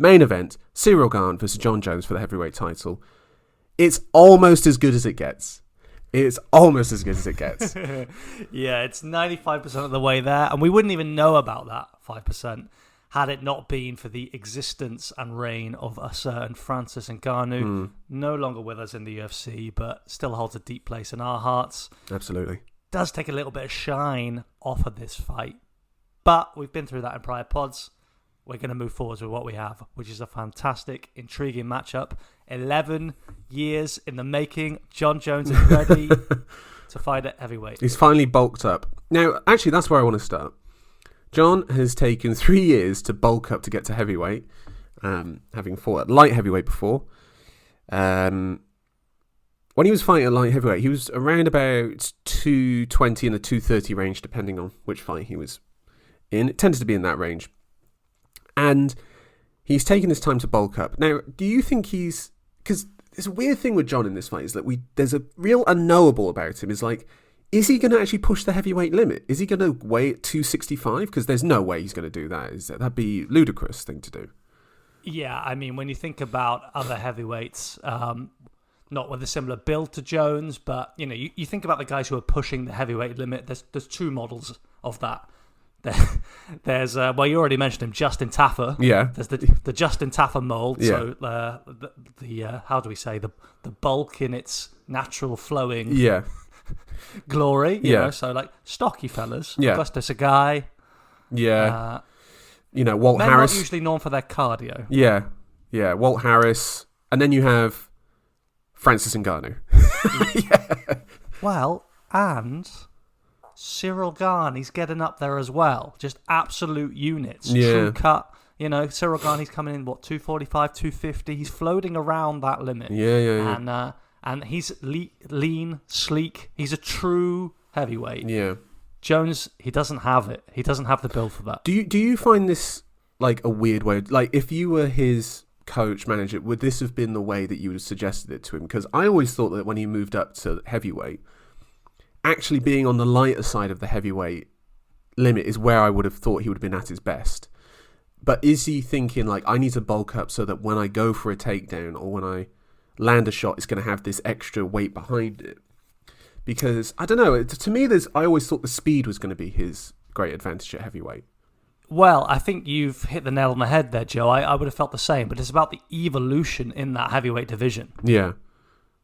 Main event, Ciryl Gane versus Jon Jones for the heavyweight title. It's almost as good as it gets. It's almost as good as it gets. Yeah, it's 95% of the way there, and we wouldn't even know about that 5% had it not been for the existence and reign of a certain Francis Ngannou, no longer with us in the UFC, but still holds a deep place in our hearts. Absolutely. Does take a little bit of shine off of this fight, but we've been through that in prior pods. We're going to move forward with what we have, which is a fantastic, intriguing matchup. 11 years in the making. Jon Jones is ready to fight at heavyweight. He's finally bulked up. Now, actually, that's where I want to start. Jon has taken 3 years to bulk up to get to heavyweight, having fought at light heavyweight before. When he was fighting at light heavyweight, he was around about 220 in the 230 range, depending on which fight he was in. It tends to be in that range. And he's taken his time to bulk up. Now, do you think he's... Because there's a weird thing with Jon in this fight, is that there's a real unknowable about him. Is like, is he going to actually push the heavyweight limit? Is he going to weigh at 265? Because there's no way he's going to do that. That'd be a ludicrous thing to do. Yeah, I mean, when you think about other heavyweights, not with a similar build to Jones, but you think about the guys who are pushing the heavyweight limit. There's two models of that. There's well, you already mentioned him, Justin Taffer. Yeah. There's the Justin Taffer mold. Yeah. So the how do we say, the bulk in its natural flowing glory. You know? So like stocky fellas. Yeah. Augustus Agai. Yeah. Walt men Harris. Not usually known for their cardio. Yeah. Yeah. Walt Harris, and then you have Francis Ngannou. Yeah. Well, and Ciryl Gane, he's getting up there as well. Just absolute units. Yeah. True cut. Ciryl Gane, he's coming in, 245, 250. He's floating around that limit. Yeah. And he's lean, sleek. He's a true heavyweight. Yeah. Jones, he doesn't have it. He doesn't have the build for that. Do you find this like a weird way? Like, if you were his coach, manager, would this have been the way that you would have suggested it to him? Because I always thought that when he moved up to heavyweight, actually being on the lighter side of the heavyweight limit is where I would have thought he would have been at his best. But is he thinking, like, I need to bulk up so that when I go for a takedown or when I land a shot, it's going to have this extra weight behind it? Because, I don't know, to me, I always thought the speed was going to be his great advantage at heavyweight. Well, I think you've hit the nail on the head there, Joe. I would have felt the same, but it's about the evolution in that heavyweight division. Yeah.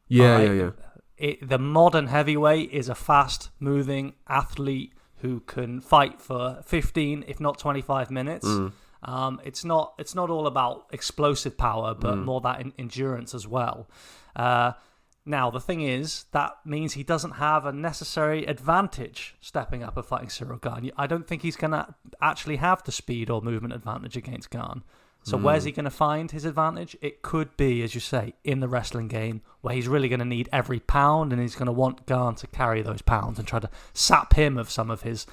The modern heavyweight is a fast-moving athlete who can fight for 15, if not 25 minutes. It's not all about explosive power, but more that endurance as well. Now, the thing is, that means he doesn't have a necessary advantage stepping up and fighting Ciryl Gane. I don't think he's going to actually have the speed or movement advantage against Gane. So where's he going to find his advantage? It could be, as you say, in the wrestling game, where he's really going to need every pound, and he's going to want Gane to carry those pounds and try to sap him of some of his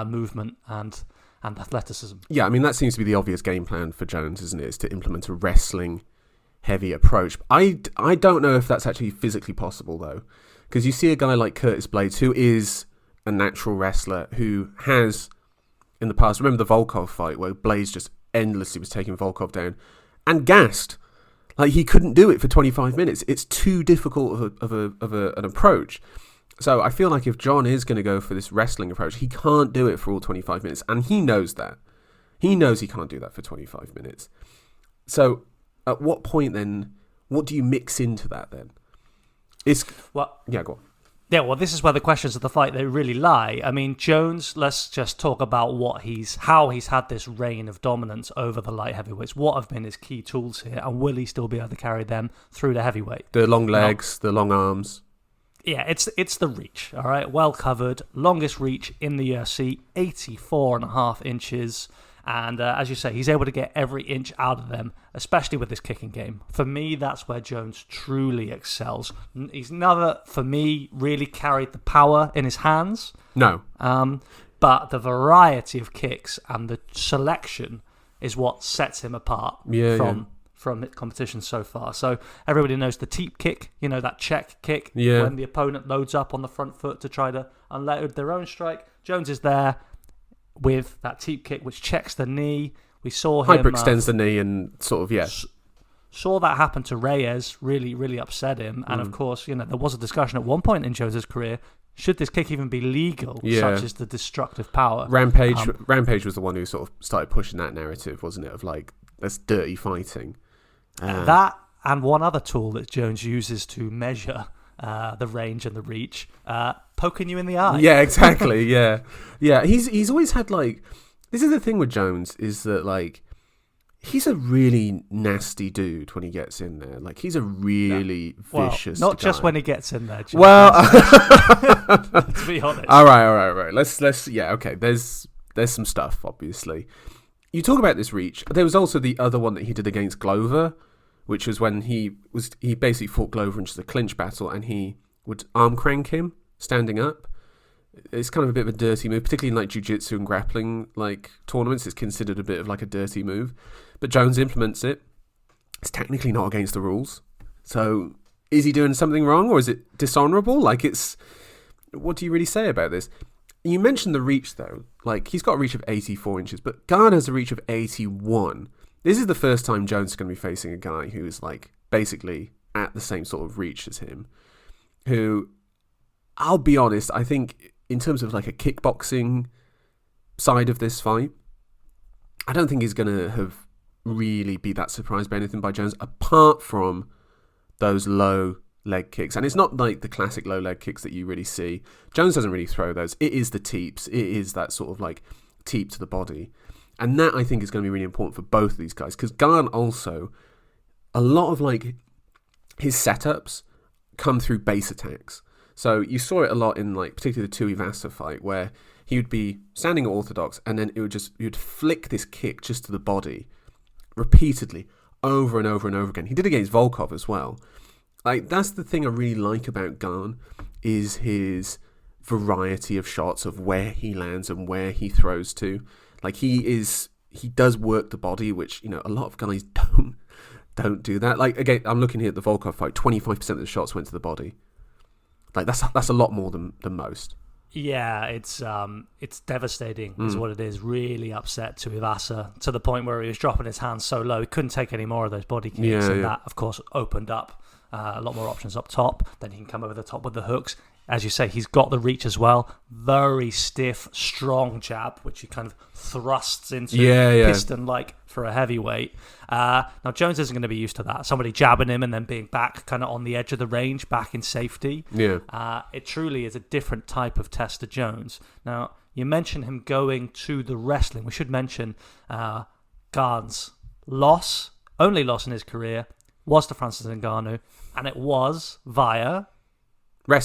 movement and athleticism. Yeah, I mean, that seems to be the obvious game plan for Jones, isn't it? Is to implement a wrestling-heavy approach. I don't know if that's actually physically possible, though, because you see a guy like Curtis Blades, who is a natural wrestler, who has, in the past, remember the Volkov fight, where Blades just endlessly was taking Volkov down and gassed. Like, he couldn't do it for 25 minutes. It's too difficult of an approach. So I feel like if Jon is going to go for this wrestling approach, he can't do it for all 25 minutes. And he knows that. He knows he can't do that for 25 minutes. So at what point then, what do you mix into that then? Yeah, go on. Yeah, well, this is where the questions of the fight, they really lie. I mean, Jones, let's just talk about how he's had this reign of dominance over the light heavyweights. What have been his key tools here, and will he still be able to carry them through the heavyweight? The long legs, the long arms. Yeah, it's the reach, all right? Well covered, longest reach in the UFC, 84.5 inches. And as you say, he's able to get every inch out of them, especially with his kicking game. For me, that's where Jones truly excels. He's never, for me, really carried the power in his hands. No. But the variety of kicks and the selection is what sets him apart from competition so far. So everybody knows the teep kick, that check kick, when the opponent loads up on the front foot to try to unload their own strike. Jones is there with that teep kick, which checks the knee. We saw him hyperextends the knee and sort of saw that happen to Reyes. Really, really upset him. And of course, there was a discussion at one point in Jones's career: should this kick even be legal? Such as the destructive power. Rampage was the one who sort of started pushing that narrative, wasn't it? Of like, that's dirty fighting. That and one other tool that Jones uses to measure the range and the reach, poking you in the eye. Yeah, exactly. yeah. He's always had like, this is the thing with Jones, is that like, he's a really nasty dude when he gets in there. Like, he's a really vicious not guy. just when he gets in there, Jones. Well, to be honest. All right. Let's okay. There's some stuff, obviously. You talk about this reach. There was also the other one that he did against Glover, which was when he basically fought Glover in just a clinch battle, and he would arm crank him standing up. It's kind of a bit of a dirty move, particularly in like jiu-jitsu and grappling like tournaments. It's considered a bit of like a dirty move, but Jones implements it. It's technically not against the rules. So is he doing something wrong, or is it dishonorable? Like, what do you really say about this? You mentioned the reach though. Like, he's got a reach of 84 inches, but Gane has a reach of 81. This is the first time Jones is going to be facing a guy who is like basically at the same sort of reach as him, who, I'll be honest, I think in terms of like a kickboxing side of this fight, I don't think he's going to have really be that surprised by anything by Jones, apart from those low leg kicks. And it's not like the classic low leg kicks that you really see. Jones doesn't really throw those. It is the teeps. It is that sort of like teep to the body. And that, I think, is going to be really important for both of these guys. Because Gane also, a lot of like his setups come through base attacks. So you saw it a lot in like particularly the Tuivasa fight, where he would be standing orthodox and then you'd flick this kick just to the body repeatedly over and over and over again. He did it against Volkov as well. Like, that's the thing I really like about Gane, is his variety of shots, of where he lands and where he throws to. Like, he does work the body, which, a lot of guys don't do that. Like, again, I'm looking here at the Volkov fight, 25% of the shots went to the body. Like, that's a lot more than most. Yeah, it's devastating, is what it is. Really upset Tuivasa, to the point where he was dropping his hands so low he couldn't take any more of those body kicks, that, of course, opened up a lot more options up top. Then he can come over the top with the hooks. As you say, he's got the reach as well. Very stiff, strong jab, which he kind of thrusts into piston-like for a heavyweight. Now, Jones isn't going to be used to that. Somebody jabbing him and then being back kind of on the edge of the range, back in safety. Yeah. It truly is a different type of test to Jones. Now, you mentioned him going to the wrestling. We should mention Gane's only loss in his career, was to Francis Ngannou, and it was via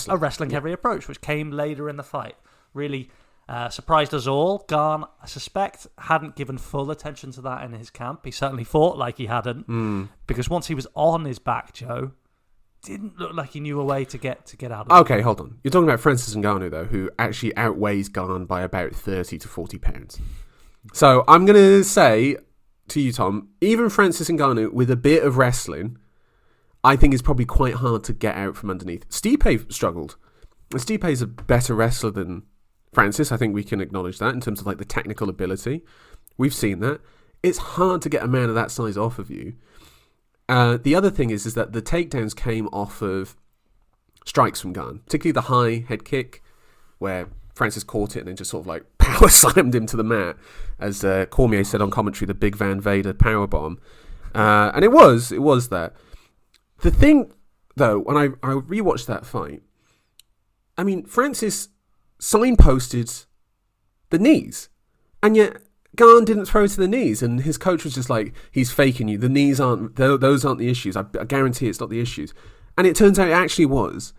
a wrestling-heavy approach, which came later in the fight. Really surprised us all. Gane, I suspect, hadn't given full attention to that in his camp. He certainly fought like he hadn't, because once he was on his back, Joe, didn't look like he knew a way to get out of it. Okay, hold on. You're talking about Francis Ngannou, though, who actually outweighs Gane by about 30 to 40 pounds. So I'm going to say to you, Tom, even Francis Ngannou, with a bit of wrestling, I think it's probably quite hard to get out from underneath. Stipe struggled. And Stipe's a better wrestler than Francis. I think we can acknowledge that in terms of like the technical ability. We've seen that. It's hard to get a man of that size off of you. The other thing is that the takedowns came off of strikes from Gane, particularly the high head kick, where Francis caught it and then just sort of like power slammed him to the mat. As Cormier said on commentary, the big Van Vader powerbomb. And it was that. The thing, though, when I rewatched that fight, I mean, Francis signposted the knees, and yet Gane didn't throw to the knees, and his coach was just like, he's faking you. The knees those aren't the issues. I guarantee it's not the issues. And it turns out it actually was.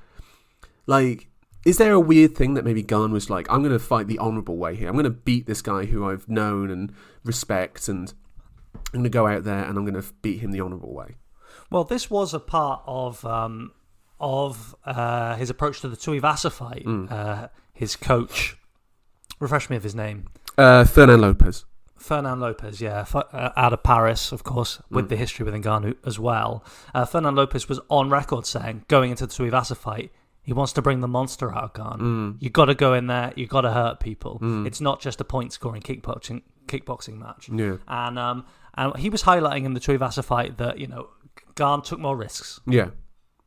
Like, is there a weird thing that maybe Gane was like, I'm going to fight the honourable way here. I'm going to beat this guy who I've known and respect, and I'm going to go out there and I'm going to beat him the honourable way. Well, this was a part of his approach to the Tuivasa fight. His coach, refresh me of his name. Fernand Lopez. Fernand Lopez, yeah, out of Paris, of course, with the history with Ngannou as well. Fernand Lopez was on record saying, going into the Tuivasa fight, he wants to bring the monster out of Gane. You got to go in there, you got to hurt people. It's not just a point-scoring kickboxing match. Yeah. And he was highlighting in the Tuivasa fight that, Gane took more risks. Yeah.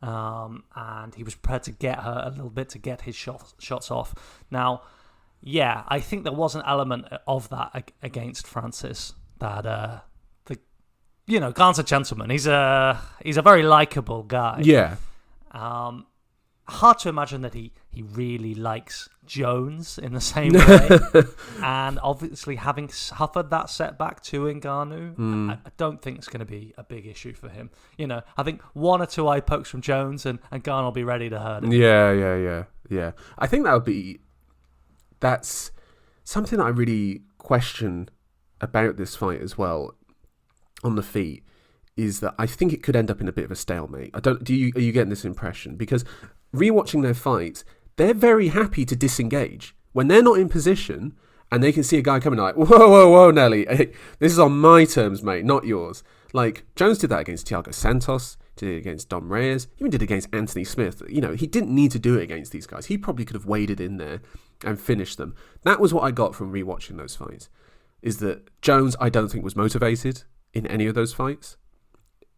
And he was prepared to get her a little bit to get his shots off. Now, yeah, I think there was an element of that against Francis. That Gane's a gentleman. He's a very likable guy. Yeah. Hard to imagine that he really likes Jones in the same way. And obviously, having suffered that setback to Ngannou, I don't think it's going to be a big issue for him. I think one or two eye pokes from Jones and Gane will be ready to hurt him. Yeah. I think that's something that I really question about this fight as well on the feet, is that I think it could end up in a bit of a stalemate. Are you getting this impression? Because rewatching their fights, they're very happy to disengage when they're not in position and they can see a guy coming like, whoa, Nelly, hey, this is on my terms, mate, not yours. Like Jones did that against Thiago Santos, did it against Dom Reyes, even did it against Anthony Smith. He didn't need to do it against these guys. He probably could have waded in there and finished them. That was what I got from rewatching those fights, is that Jones, I don't think, was motivated in any of those fights.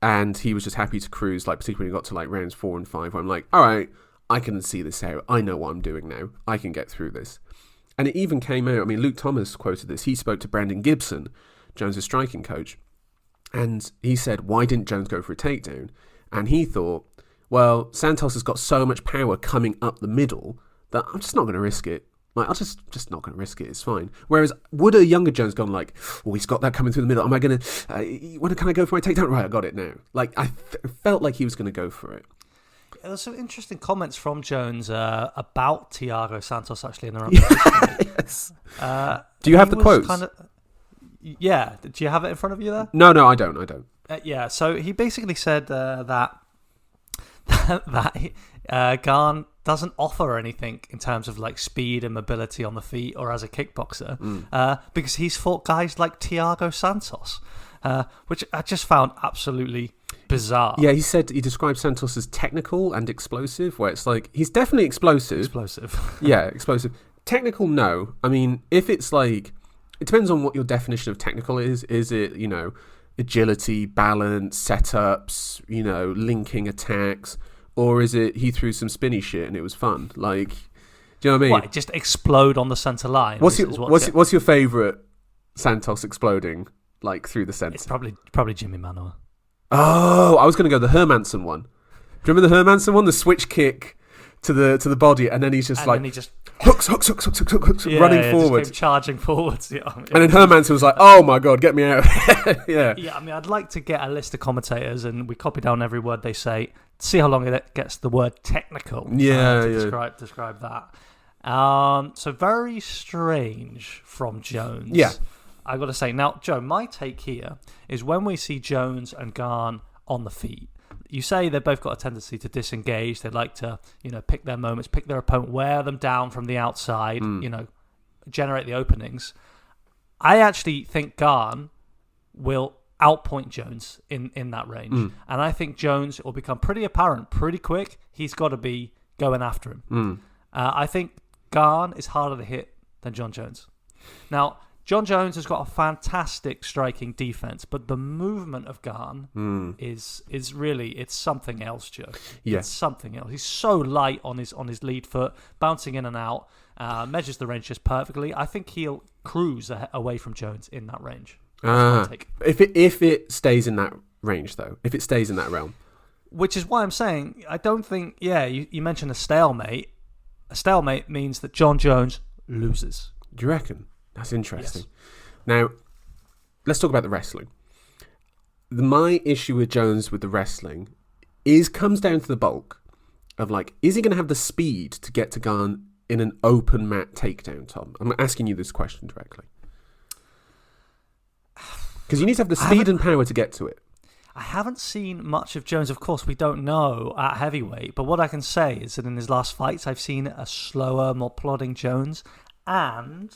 And he was just happy to cruise, like particularly when he got to like rounds 4 and 5, where I'm like, all right, I can see this out. I know what I'm doing now. I can get through this. And it even came out, Luke Thomas quoted this. He spoke to Brandon Gibson, Jones' striking coach, and he said, why didn't Jones go for a takedown? And he thought, well, Santos has got so much power coming up the middle that I'm just not going to risk it. Like, I'm just not going to risk it. It's fine. Whereas, would a younger Jones gone like, oh, he's got that coming through the middle. Am I going to, can I go for my takedown? Right, I got it now. Like, I felt like he was going to go for it. There's some interesting comments from Jones about Thiago Santos, actually, in the round. Yes. Do you have the quotes? Yeah. Do you have it in front of you there? No, I don't. Yeah, so he basically said that Gane doesn't offer anything in terms of like speed and mobility on the feet or as a kickboxer, because he's fought guys like Thiago Santos, which I just found absolutely bizarre. Yeah, he said he described Santos as technical and explosive, where it's like he's definitely explosive. Yeah, explosive. Technical, no. If it's like, it depends on what your definition of technical is. Is it, agility, balance, setups, linking attacks? Or is it he threw some spinny shit and it was fun? Like, do you know what I mean? What, just explode on the centre line? What's your favourite Santos exploding, like, through the centre? It's probably Jimmy Manuwa. Oh, I was going to go the Hermanson one. Do you remember the Hermanson one? The switch kick to the body, and then he's just hooks, running forward. Just charging forwards. Yeah, and then Hermanson was like, oh my God, get me out. Yeah. Yeah, I'd like to get a list of commentators and we copy down every word they say, see how long it gets the word technical to describe that. So very strange from Jones. Yeah. I got to say. Now, Joe, my take here is when we see Jones and Gane on the feet, you say they've both got a tendency to disengage. They like to, pick their moments, pick their opponent, wear them down from the outside, generate the openings. I actually think Gane will outpoint Jones in that range. And I think Jones will become pretty apparent pretty quick. He's got to be going after him. I think Gane is harder to hit than Jon Jones. Now, Jon Jones has got a fantastic striking defense, but the movement of Gane is really, it's something else, Joe. Yeah. It's something else. He's so light on his lead foot, bouncing in and out, measures the range just perfectly. I think he'll cruise away from Jones in that range. If it stays in that range, though, if it stays in that realm. Which is why I'm saying, I don't think, you mentioned a stalemate. A stalemate means that Jon Jones loses. Do you reckon? That's interesting. Yes. Now, let's talk about the wrestling. My issue with Jones with the wrestling comes down to the bulk of, like, is he going to have the speed to get to Gane in an open mat takedown, Tom? I'm asking you this question directly. Because you need to have the speed and power to get to it. I haven't seen much of Jones. Of course, we don't know at heavyweight. But what I can say is that in his last fights, I've seen a slower, more plodding Jones and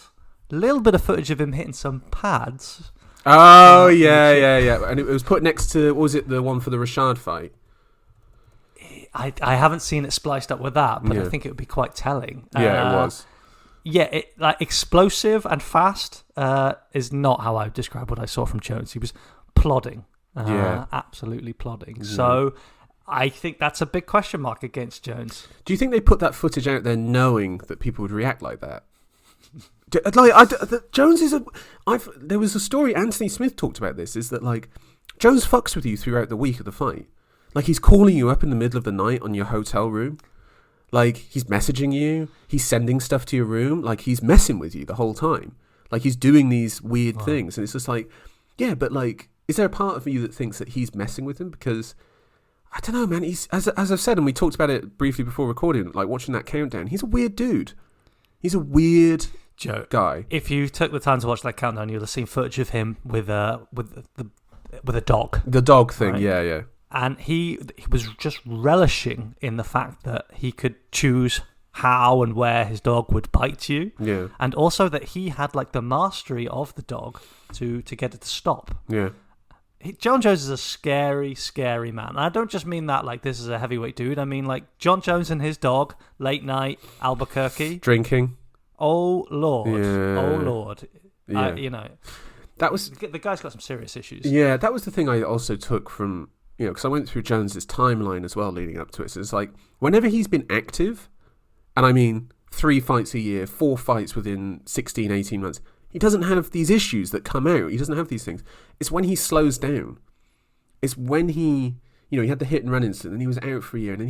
a little bit of footage of him hitting some pads. Oh, yeah. And it was put next to, what was it, the one for the Rashad fight? I haven't seen it spliced up with that, but I think it would be quite telling. Yeah, it was. like explosive and fast is not how I would describe what I saw from Jones. He was plodding, absolutely plodding. Yeah. So I think that's a big question mark against Jones. Do you think they put that footage out there knowing that people would react like that? Jones is there was a story, Anthony Smith talked about this, is that like Jones fucks with you throughout the week of the fight. Like he's calling you up in the middle of the night on your hotel room. Like he's messaging you, he's sending stuff to your room, like he's messing with you the whole time. Like he's doing these weird things, and it's just like, yeah, but like, is there a part of you that thinks that he's messing with him? Because I don't know, man. He's as I've said, and we talked about it briefly before recording, like watching that countdown. He's a weird dude. He's a weird guy. If you took the time to watch that countdown, you'll have seen footage of him with a dog. The dog thing, right? Yeah. And he was just relishing in the fact that he could choose how and where his dog would bite you. Yeah. And also that he had like the mastery of the dog to get it to stop. Yeah. Jon Jones is a scary, scary man. And I don't just mean that like this is a heavyweight dude. I mean like Jon Jones and his dog, late night, Albuquerque. Drinking. Oh, Lord. Yeah. Oh, Lord. Yeah. That was... The guy's got some serious issues. Yeah, that was the thing I also took from... because I went through Jones's timeline as well leading up to it. So it's like, whenever he's been active, and I mean 3 fights a year, 4 fights within 16, 18 months, he doesn't have these issues that come out. He doesn't have these things. It's when he slows down. It's when he... he had the hit and run incident, and he was out for a year, and then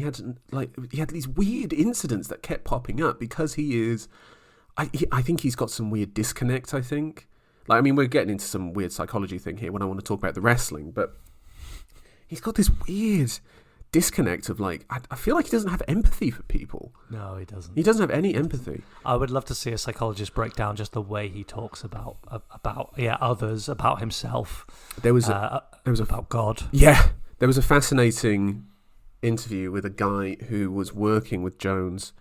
he had these weird incidents that kept popping up because he is... I think he's got some weird disconnect, I think. Like, I mean, we're getting into some weird psychology thing here when I want to talk about the wrestling, but he's got this weird disconnect of, like, I feel like he doesn't have empathy for people. No, he doesn't. He doesn't have any empathy. I would love to see a psychologist break down just the way he talks about others, about himself. There was about God. Yeah, there was a fascinating interview with a guy who was working with Jones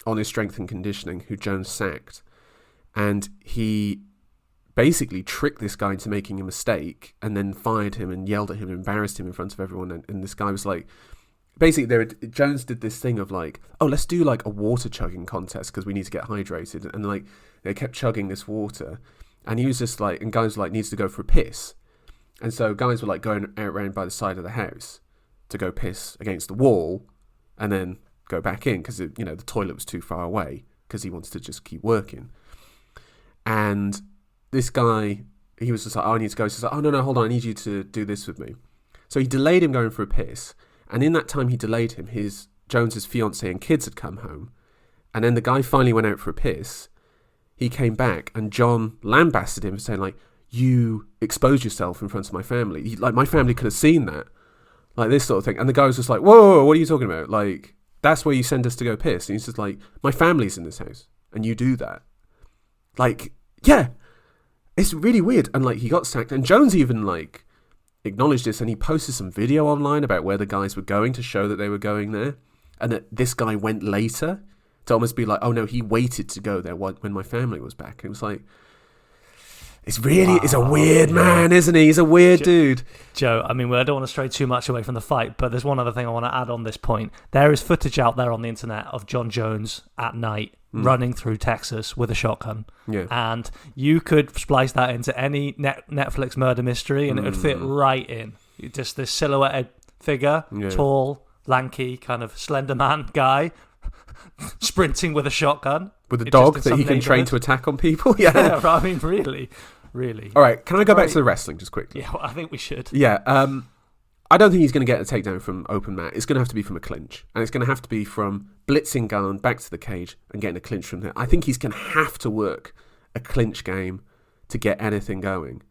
on his strength and conditioning, who Jones sacked, and he basically tricked this guy into making a mistake and then fired him and yelled at him and embarrassed him in front of everyone. And this guy was like, basically, Jones did this thing of like, oh, let's do like a water chugging contest because we need to get hydrated. And like, they kept chugging this water, and he was just like, and guys were like, needs to go for a piss. And so guys were like going out round by the side of the house to go piss against the wall and then go back in because, the toilet was too far away because he wanted to just keep working. And this guy, he was just like, oh, I need to go. So he's like, oh, no, hold on, I need you to do this with me. So he delayed him going for a piss. And in that time he delayed him, Jones's fiancée and kids had come home. And then the guy finally went out for a piss. He came back and John lambasted him for saying, like, you exposed yourself in front of my family. Like, my family could have seen that. Like, this sort of thing. And the guy was just like, whoa, what are you talking about? Like, that's where you send us to go piss. And he's just like, my family's in this house. And you do that. Like, yeah. It's really weird. And, like, he got sacked. And Jones even, like, acknowledged this. And he posted some video online about where the guys were going to show that they were going there. And that this guy went later to almost be like, oh, no, he waited to go there when my family was back. And it was like... It's a weird man, isn't he? He's a weird dude. Joe, I mean, I don't want to stray too much away from the fight, but there's one other thing I want to add on this point. There is footage out there on the internet of Jon Jones at night running through Texas with a shotgun. Yeah. And you could splice that into any Netflix murder mystery and it would fit right in. Just this silhouetted figure, tall, lanky, kind of slender man guy, sprinting with a shotgun. With a dog that he can train to attack on people? Yeah, I mean, really. All right, can I go back to the wrestling just quickly? Yeah, well, I think we should. Yeah, I don't think he's going to get a takedown from open mat. It's going to have to be from a clinch. And it's going to have to be from blitzing Gane back to the cage and getting a clinch from there. I think he's going to have to work a clinch game to get anything going.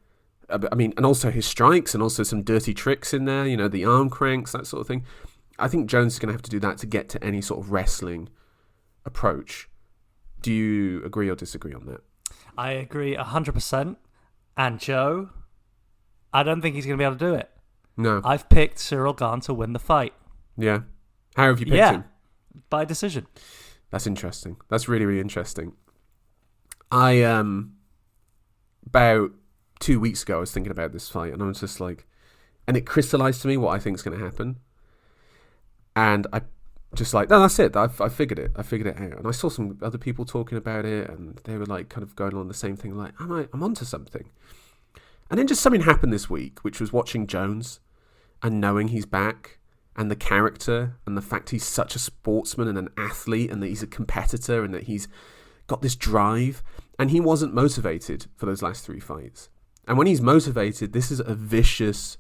I mean, and also his strikes and also some dirty tricks in there, the arm cranks, that sort of thing. I think Jones is going to have to do that to get to any sort of wrestling approach. Do you agree or disagree on that? I agree 100%. And Joe, I don't think he's going to be able to do it. No. I've picked Ciryl Gane to win the fight. Yeah. How have you picked him? By decision. That's interesting. That's really, really interesting. I, about 2 weeks ago, I was thinking about this fight, and I was just like... And it crystallized to me what I think is going to happen. And just like, no, that's it. I figured it. I figured it out. And I saw some other people talking about it, and they were like kind of going on the same thing. Like, I'm onto something. And then just something happened this week, which was watching Jones and knowing he's back, and the character, and the fact he's such a sportsman and an athlete, and that he's a competitor, and that he's got this drive. And he wasn't motivated for those last 3 fights. And when he's motivated, this is a vicious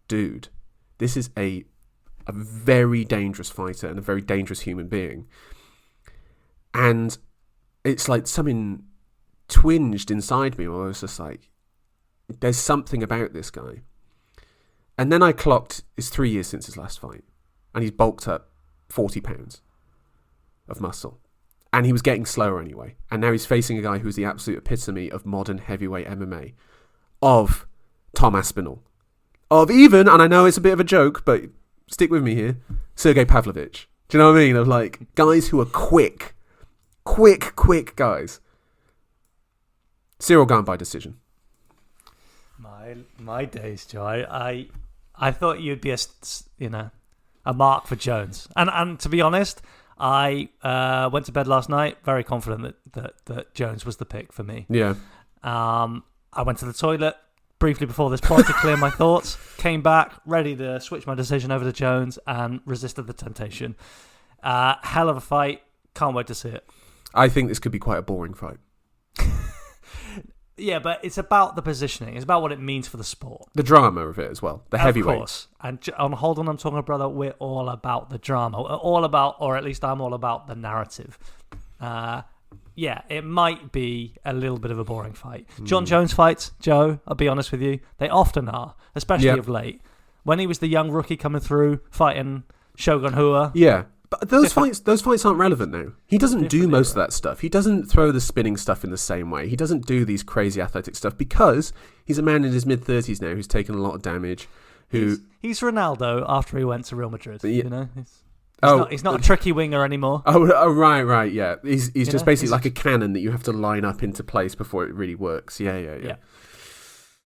dude. This is a very dangerous fighter and a very dangerous human being. And it's like something twinged inside me where I was just like, there's something about this guy. And then I clocked, it's 3 years since his last fight. And he's bulked up 40 pounds of muscle. And he was getting slower anyway. And now he's facing a guy who's the absolute epitome of modern heavyweight MMA. Of Tom Aspinall. Of even, and I know it's a bit of a joke, but stick with me here, Sergey Pavlovich. Do you know what I mean? Of like guys who are quick guys. Ciryl Gane by decision. My days, Joe. I thought you'd be a mark for Jones, and to be honest, I went to bed last night very confident that Jones was the pick for me. Yeah. I went to the toilet briefly before this pod to clear my thoughts, came back ready to switch my decision over to Jones, and resisted the temptation. Hell of a fight. Can't wait to see it. I think this could be quite a boring fight. Yeah, but it's about the positioning. It's about what it means for the sport. The drama of it as well. The heavyweight. Of course. And hold on, I'm talking, brother. We're all about the drama. All about, or at least I'm all about the narrative. Yeah, it might be a little bit of a boring fight. Jon Jones fights, Joe, I'll be honest with you, they often are, especially of late. When he was the young rookie coming through, fighting Shogun Rua. Yeah, but those fights aren't relevant now. He doesn't do most of that stuff. He doesn't throw the spinning stuff in the same way. He doesn't do these crazy athletic stuff because he's a man in his mid-30s now who's taken a lot of damage. He's Ronaldo after he went to Real Madrid, yeah. you know? He's not a tricky winger anymore. Oh, right, yeah. He's just basically like a cannon that you have to line up into place before it really works. Yeah.